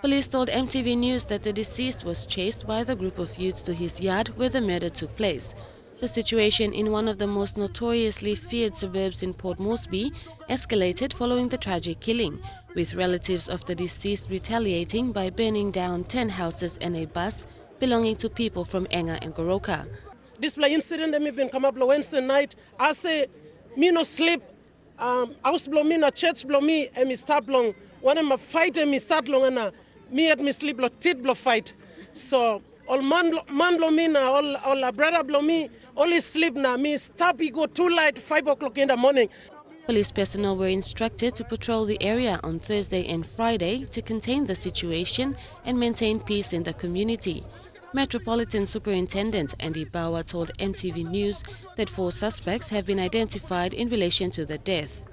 Police told MTV News that the deceased was chased by the group of youths to his yard where the murder took place. The situation in one of the most notoriously feared suburbs in Port Moresby escalated following the tragic killing, with relatives of the deceased retaliating by burning down 10 houses and a bus belonging to people from Enga and Goroka. This incident that been come up Wednesday night, I say, me no sleep, house blow me, no church blow me, and me start long. When I'm a fight, and me start long, and me at me sleep, blow tit blow fight. So all man blow me now, all brother blow me, only sleep now. Me stop, he go too late, 5 o'clock in the morning. Police personnel were instructed to patrol the area on Thursday and Friday to contain the situation and maintain peace in the community. Metropolitan Superintendent Andy Bauer told MTV News that 4 suspects have been identified in relation to the death.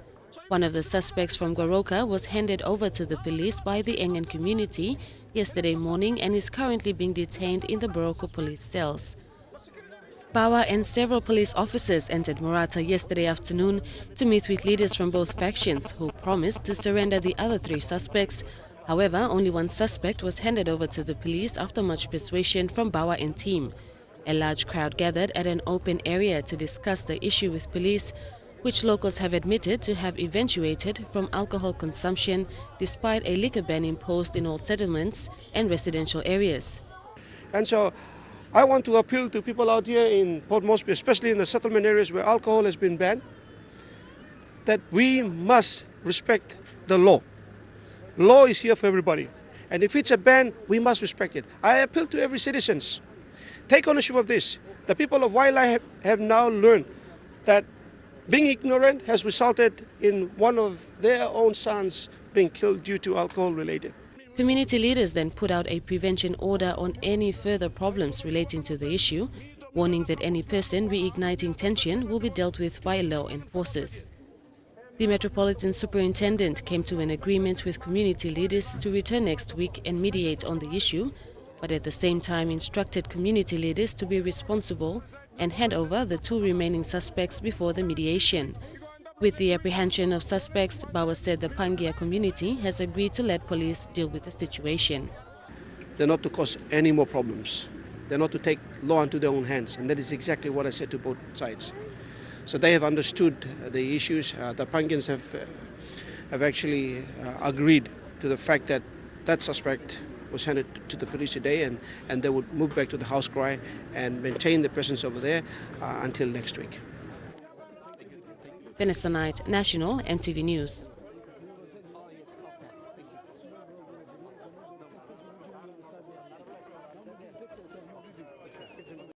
One of the suspects from Goroka was handed over to the police by the Engan community yesterday morning and is currently being detained in the Boroko police cells. Bauer and several police officers entered Murata yesterday afternoon to meet with leaders from both factions who promised to surrender the other 3 suspects. However, only 1 suspect was handed over to the police after much persuasion from Bauer and team. A large crowd gathered at an open area to discuss the issue with police, which locals have admitted to have eventuated from alcohol consumption despite a liquor ban imposed in all settlements and residential areas. And so I want to appeal to people out here in Port Moresby, especially in the settlement areas where alcohol has been banned, that we must respect the law. Law is here for everybody. And if it's a ban, we must respect it. I appeal to every citizen. Take ownership of this. The people of Wailai have now learned that being ignorant has resulted in one of their own sons being killed due to alcohol related. Community leaders then put out a prevention order on any further problems relating to the issue, warning that any person reigniting tension will be dealt with by law enforcers. The Metropolitan Superintendent came to an agreement with community leaders to return next week and mediate on the issue, but at the same time instructed community leaders to be responsible and hand over the 2 remaining suspects before the mediation. With the apprehension of suspects, Bauer said the Pangia community has agreed to let police deal with the situation. They're not to cause any more problems. They're not to take law into their own hands, and that is exactly what I said to both sides. So they have understood the issues. The Pangians have actually agreed to the fact that that suspect was handed to the police today, and they would move back to the house cry and maintain the presence over there until next week. Vanessa Knight, National, MTV News.